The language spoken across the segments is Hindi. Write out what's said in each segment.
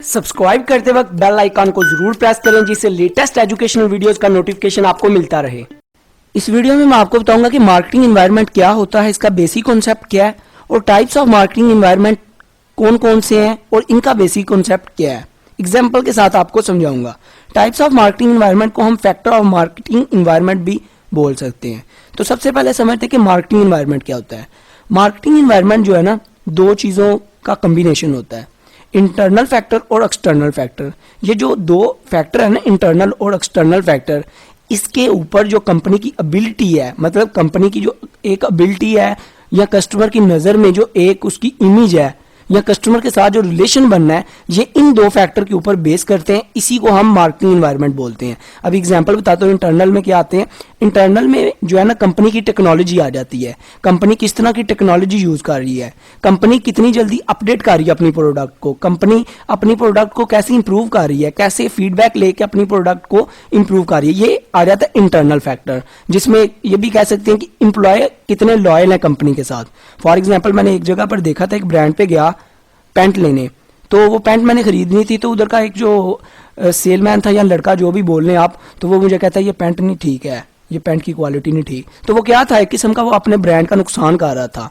सब्सक्राइब करते वक्त बेल आइकन को जरूर प्रेस करें जिससे लेटेस्ट एजुकेशनल वीडियोस का नोटिफिकेशन आपको मिलता रहे। इस वीडियो में मैं आपको बताऊंगा कि मार्केटिंग एनवायरनमेंट क्या होता है, इसका बेसिक कॉन्सेप्ट क्या है और टाइप्स ऑफ मार्केटिंग एनवायरनमेंट कौन कौन से हैं और इनका बेसिक कॉन्सेप्ट क्या है। एग्जाम्पल के साथ आपको समझाऊंगा। टाइप्स ऑफ मार्केटिंग एनवायरनमेंट को हम फैक्टर ऑफ मार्केटिंग एनवायरनमेंट भी बोल सकते हैं। तो सबसे पहले समझते हैं कि मार्केटिंग एनवायरनमेंट क्या होता है। मार्केटिंग एनवायरनमेंट जो है ना, दो चीज़ों का कम्बिनेशन होता है, इंटरनल फैक्टर और एक्सटर्नल फैक्टर। ये जो दो फैक्टर है ना, इंटरनल और एक्सटर्नल फैक्टर, इसके ऊपर जो कंपनी की एबिलिटी है, मतलब कंपनी की जो एक एबिलिटी है या कस्टमर की नज़र में जो एक उसकी इमेज है या कस्टमर के साथ जो रिलेशन बनना है, ये इन दो फैक्टर के ऊपर बेस करते हैं। इसी को हम मार्केटिंग एनवायरनमेंट बोलते हैं। अब एग्जांपल बताता हूँ इंटरनल में क्या आते हैं। इंटरनल में जो है ना, कंपनी की टेक्नोलॉजी आ जाती है। कंपनी किस तरह की टेक्नोलॉजी यूज कर रही है, कंपनी कितनी जल्दी अपडेट कर रही है अपनी प्रोडक्ट को, कंपनी अपनी प्रोडक्ट को कैसे इंप्रूव कर रही है, कैसे फीडबैक लेके अपनी प्रोडक्ट को इंप्रूव कर रही है, ये आ जाता है इंटरनल फैक्टर। जिसमें ये भी कह सकते हैं कि एम्प्लॉय कितने लॉयल है कंपनी के साथ। फॉर एग्जाम्पल मैंने एक जगह पर देखा था, एक ब्रांड पे गया पैंट लेने, तो वो पैंट मैंने खरीदनी थी, तो उधर का एक जो सेलमैन था या लड़का जो भी बोल रहे हैं आप, तो वो मुझे कहता है ये पैंट नहीं ठीक है, ये पैंट की क्वालिटी नहीं ठीक। तो वो क्या था, एक किस्म का वो अपने ब्रांड का नुकसान कर रहा था।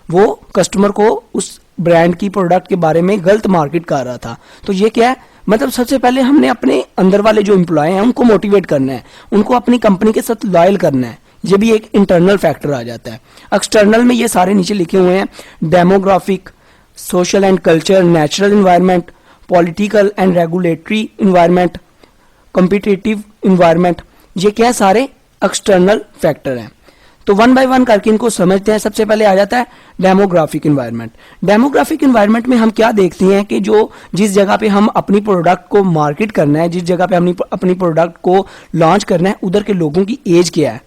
वो कस्टमर को उस ब्रांड की प्रोडक्ट के बारे में गलत मार्केट कर रहा था। तो ये क्या है, मतलब सबसे पहले हमने अपने अंदर वाले जो एम्प्लॉय हैं उनको मोटिवेट करना है, उनको अपनी कंपनी के साथ लॉयल करना है। ये भी एक इंटरनल फैक्टर आ जाता है। एक्सटर्नल में ये सारे नीचे लिखे हुए हैं, demographic, social and culture, natural environment, political and regulatory environment, competitive environment. ये क्या है, सारे एक्सटर्नल फैक्टर हैं। तो वन बाय वन करके इनको समझते हैं। सबसे पहले आ जाता है डेमोग्राफिक इन्वायरमेंट। डेमोग्राफिक इन्वायरमेंट में हम क्या देखते हैं कि जो जिस जगह पे हम अपनी प्रोडक्ट को मार्केट करना है, जिस जगह पे हमने अपनी प्रोडक्ट को लॉन्च करना है, उधर के लोगों की एज क्या है,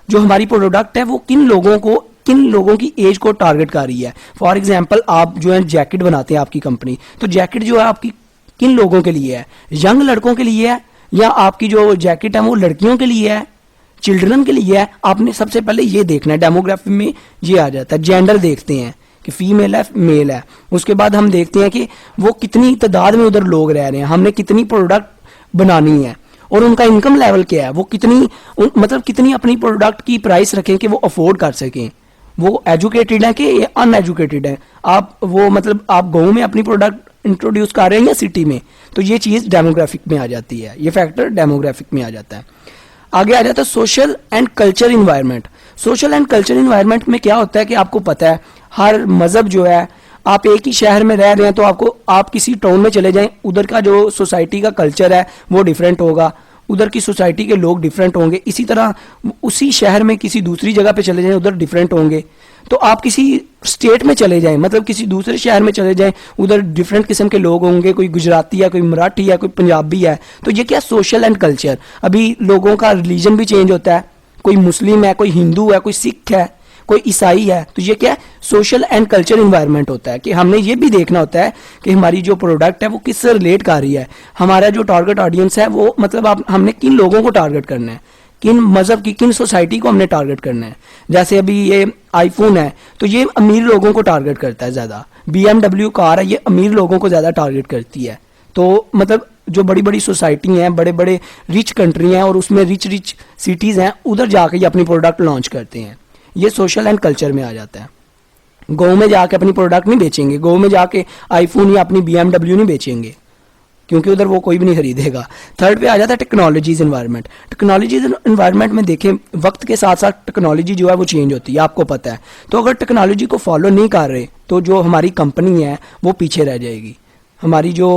जो हमारी प्रोडक्ट है वो किन लोगों की एज को टारगेट कर रही है। फॉर एग्जांपल आप जो है जैकेट बनाते हैं आपकी कंपनी, तो जैकेट जो है आपकी किन लोगों के लिए है, यंग लड़कों के लिए है या आपकी जो जैकेट है वो लड़कियों के लिए है, चिल्ड्रन के लिए है। आपने सबसे पहले ये देखना है। डेमोग्राफी में ये आ जाता है। जेंडर देखते हैं कि फीमेल है मेल है। उसके बाद हम देखते हैं कि वो कितनी तादाद में उधर लोग रह रहे हैं, हमने कितनी प्रोडक्ट बनानी है और उनका इनकम लेवल क्या है, वो कितनी अपनी प्रोडक्ट की प्राइस रखें कि वो अफोर्ड कर सकें, वो एजुकेटेड है कि अनएजुकेटेड है। आप गांव में अपनी प्रोडक्ट इंट्रोड्यूस कर रहे हैं या सिटी में, तो ये चीज डेमोग्राफिक में आ जाती है। ये फैक्टर डेमोग्राफिक में आ जाता है। आगे आ जाता है social and culture environment. Social and culture environment में क्या होता है कि आपको पता है हर मजहब जो है, आप एक ही शहर में रह रहे हैं तो आप किसी टाउन में चले जाएं, उधर का जो सोसाइटी का कल्चर है वो डिफरेंट होगा, उधर की सोसाइटी के लोग डिफरेंट होंगे। इसी तरह उसी शहर में किसी दूसरी जगह पे चले जाएं, उधर डिफरेंट होंगे। तो आप किसी स्टेट में चले जाएं, मतलब किसी दूसरे शहर में चले जाएं, उधर डिफरेंट किस्म के लोग होंगे, कोई गुजराती है, कोई मराठी है, कोई पंजाबी है। तो ये क्या, सोशल एंड कल्चर। अभी लोगों का रिलीजन भी चेंज होता है, कोई मुस्लिम है, कोई हिंदू है, कोई सिख है, कोई ईसाई है। तो ये क्या है, सोशल एंड कल्चर इन्वायरमेंट होता है कि हमने ये भी देखना होता है कि हमारी जो प्रोडक्ट है वो किससे रिलेट कर रही है, हमारा जो टारगेट ऑडियंस है वो हमने किन लोगों को टारगेट करना है, किन मजहब की, किन सोसाइटी को हमने टारगेट करना है। जैसे अभी ये आईफोन है तो ये अमीर लोगों को टारगेट करता है ज्यादा। BMW कार है, ये अमीर लोगों को ज्यादा टारगेट करती है। तो जो बड़ी बड़ी सोसाइटी हैं, बड़े बड़े रिच कंट्री हैं और उसमें रिच सिटीज हैं, उधर जाके ये अपनी प्रोडक्ट लॉन्च करते हैं। ये सोशल एंड कल्चर में आ जाता है। गांव में जाके अपनी प्रोडक्ट नहीं बेचेंगे, गांव में जाके आईफोन या अपनी BMW नहीं बेचेंगे, क्योंकि उधर वो कोई भी नहीं खरीदेगा। थर्ड पे आ जाता है टेक्नोलॉजीज एनवायरनमेंट। टेक्नोलॉजीज एनवायरनमेंट में देखें, वक्त के साथ साथ टेक्नोलॉजी जो है वो चेंज होती है, आपको पता है। तो अगर टेक्नोलॉजी को फॉलो नहीं कर रहे तो जो हमारी कंपनी है वो पीछे रह जाएगी। हमारी जो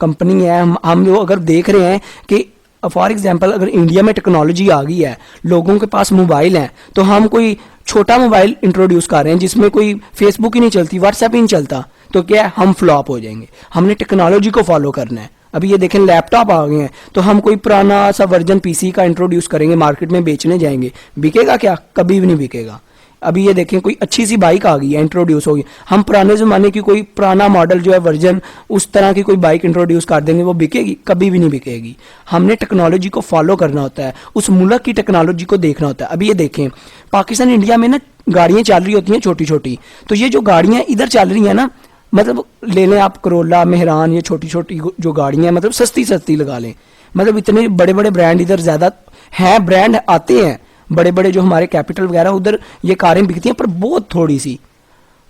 कंपनी है, हम जो अगर देख रहे हैं कि फॉर एग्जाम्पल अगर इंडिया में टेक्नोलॉजी आ गई है, लोगों के पास मोबाइल हैं, तो हम कोई छोटा मोबाइल इंट्रोड्यूस कर रहे हैं जिसमें कोई फेसबुक ही नहीं चलती, व्हाट्सएप ही नहीं चलता, तो क्या है, हम फ्लॉप हो जाएंगे। हमने टेक्नोलॉजी को फॉलो करना है। अभी ये देखें लैपटॉप आ गए हैं, तो हम कोई पुराना सा वर्जन PC का इंट्रोड्यूस करेंगे, मार्केट में बेचने जाएंगे, बिकेगा क्या, कभी भी नहीं बिकेगा। अभी ये देखें कोई अच्छी सी बाइक आ गई है, इंट्रोड्यूस होगी, हम पुराने जमाने की कोई पुराना मॉडल जो है वर्जन, उस तरह की कोई बाइक इंट्रोड्यूस कर देंगे, वो बिकेगी, कभी भी नहीं बिकेगी। हमने टेक्नोलॉजी को फॉलो करना होता है, उस मुल्क की टेक्नोलॉजी को देखना होता है। अभी ये देखें पाकिस्तान इंडिया में ना गाड़ियां चल रही होती हैं छोटी छोटी, तो ये जो गाड़ियां इधर चल रही हैं ना, मतलब ले लें आप करोला, मेहरान, ये छोटी छोटी जो गाड़ियां हैं, मतलब सस्ती सस्ती लगा लें। मतलब इतने बड़े बड़े ब्रांड इधर ज़्यादा हैं, ब्रांड आते हैं बड़े बड़े जो हमारे कैपिटल वगैरह, उधर ये कारें बिकती हैं, पर बहुत थोड़ी सी,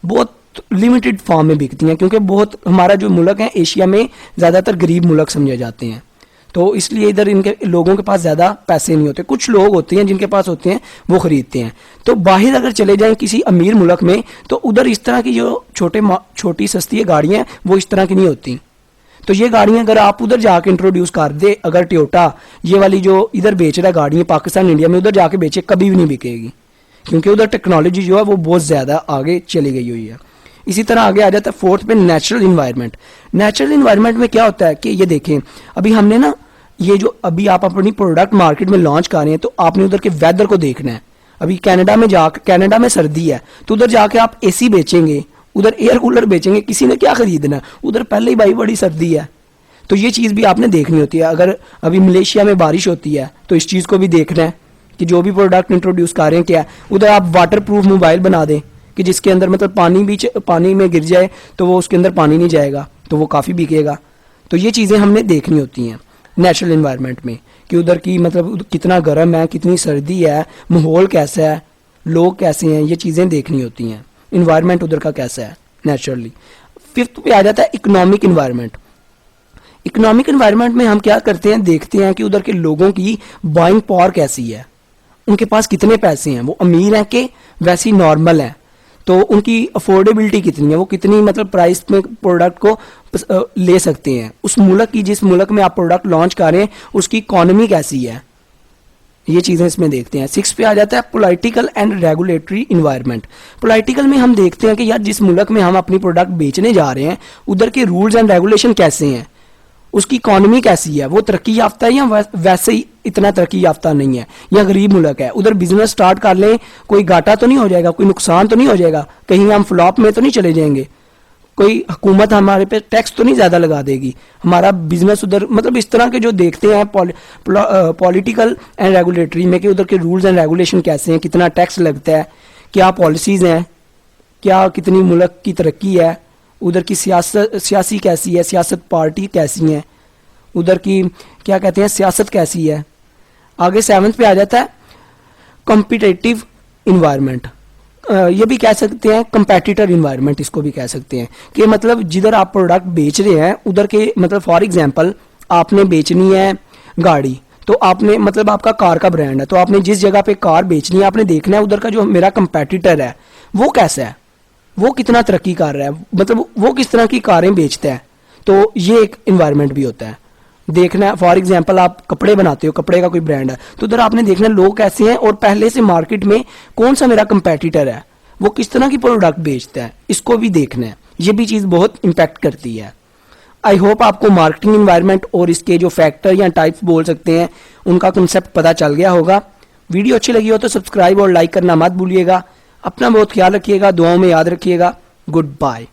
बहुत लिमिटेड फॉर्म में बिकती हैं, क्योंकि बहुत हमारा जो मुल्क है एशिया में ज़्यादातर गरीब मुल्क समझे जाते हैं, तो इसलिए इधर इनके लोगों के पास ज़्यादा पैसे नहीं होते। कुछ लोग होते हैं जिनके पास होते हैं, वो खरीदते हैं। तो बाहर अगर चले जाएं किसी अमीर मुल्क में, तो उधर इस तरह की जो छोटी सस्ती गाड़ियाँ हैं वो इस तरह की नहीं होती। तो ये गाड़ियाँ अगर आप उधर जाके इंट्रोड्यूस कर दे, अगर टोयोटा ये वाली जो इधर बेच रहा है गाड़ियाँ पाकिस्तान इंडिया में, उधर जाके बेचे, कभी भी नहीं बिकेगी, क्योंकि उधर टेक्नोलॉजी जो है वो बहुत ज़्यादा आगे चली गई हुई है। इसी तरह आगे आ जाता है फोर्थ पे, नेचुरल इन्वायरमेंट। नेचुरल इन्वायरमेंट में क्या होता है कि ये देखें, अभी हमने ना ये जो अभी आप अपनी प्रोडक्ट मार्केट में लॉन्च कर रहे हैं, तो आपने उधर के वेदर को देखना है। अभी कनाडा में सर्दी है, तो उधर जाके आप एसी बेचेंगे, उधर एयर कूलर बेचेंगे, किसी ने क्या खरीदना, उधर पहले ही भाई बड़ी सर्दी है। तो ये चीज़ भी आपने देखनी होती है। अगर अभी मलेशिया में बारिश होती है, तो इस चीज़ को भी देखना है कि जो भी प्रोडक्ट इंट्रोड्यूस कर रहे हैं क्या है। उधर आप वाटर प्रूफ मोबाइल बना दें कि जिसके अंदर मतलब पानी में गिर जाए तो वो उसके अंदर पानी नहीं जाएगा, तो वो काफ़ी बिकेगा। तो ये चीज़ें हमने देखनी होती हैं नेचुरल इन्वायरमेंट में, कि उधर की मतलब कितना गर्म है, कितनी सर्दी है, माहौल कैसा है, लोग कैसे हैं, ये चीज़ें देखनी होती हैं। इन्वायरमेंट उधर का कैसा है नेचुरली। फिफ्थ पे आ जाता है इकोनॉमिक इन्वायरमेंट। इकोनॉमिक इन्वायरमेंट में हम क्या करते हैं, देखते हैं कि उधर के लोगों की बाइंग पावर कैसी है, उनके पास कितने पैसे हैं, वो अमीर हैं कि वैसे ही नॉर्मल है, तो उनकी अफोर्डेबिलिटी कितनी है, वो कितनी मतलब प्राइस में प्रोडक्ट को ले सकते हैं। उस मुल्क की, जिस मुल्क में आप प्रोडक्ट लॉन्च कर रहे हैं, उसकी इकोनॉमी कैसी है, ये चीज़ें इसमें देखते हैं। 6 पे आ जाता है political and regulatory environment. Political में हम देखते हैं कि यार जिस मुल्क में हम अपनी प्रोडक्ट बेचने जा रहे हैं, उधर के रूल्स एंड रेगुलेशन कैसे हैं, उसकी इकोनॉमी कैसी है, वो तरक्की याफ्ता है या वैसे ही इतना तरक्की याफ्ता नहीं है, या गरीब मुल्क है। उधर बिजनेस स्टार्ट कर लें, कोई घाटा तो नहीं हो जाएगा, कोई नुकसान तो नहीं हो जाएगा, कहीं हम फ्लॉप में तो नहीं चले जाएंगे, कोई हुकूमत हमारे पे टैक्स तो नहीं ज़्यादा लगा देगी, हमारा बिजनेस उधर। मतलब इस तरह के जो देखते हैं पॉलिटिकल एंड रेगुलेटरी में कि उधर के रूल्स एंड रेगुलेशन कैसे हैं, कितना टैक्स लगता है, क्या पॉलिसीज़ हैं, क्या कितनी मुल्क की तरक्की है, उधर की सियासी कैसी है, सियासत पार्टी कैसी हैं, उधर की क्या कहते हैं सियासत कैसी है। आगे 7th पे आ जाता है कॉम्पिटिटिव इन्वायरमेंट। ये भी कह सकते हैं कंपेटिटर इन्वायरमेंट, इसको भी कह सकते हैं कि मतलब जिधर आप प्रोडक्ट बेच रहे हैं उधर के, मतलब फॉर एग्जांपल आपने बेचनी है गाड़ी, तो आपने मतलब आपका कार का ब्रांड है, तो आपने जिस जगह पे कार बेचनी है आपने देखना है उधर का जो मेरा कंपेटिटर है वो कैसा है, वो कितना तरक्की कर रहा है, मतलब वो किस तरह की कारें बेचता है। तो ये एक इन्वायरमेंट भी होता है देखना है। फॉर एग्जांपल आप कपड़े बनाते हो, कपड़े का कोई ब्रांड है, तो उधर आपने देखना है लोग कैसे हैं और पहले से मार्केट में कौन सा मेरा कंपेटिटर है, वो किस तरह की प्रोडक्ट बेचता है, इसको भी देखना है। ये भी चीज़ बहुत इम्पैक्ट करती है। आई होप आपको मार्केटिंग इन्वायरमेंट और इसके जो फैक्टर या टाइप्स बोल सकते हैं उनका कंसेप्ट पता चल गया होगा। वीडियो अच्छी लगी हो तो सब्सक्राइब और लाइक करना मत भूलिएगा। अपना बहुत ख्याल रखिएगा, दुआओं में याद रखिएगा। Good bye.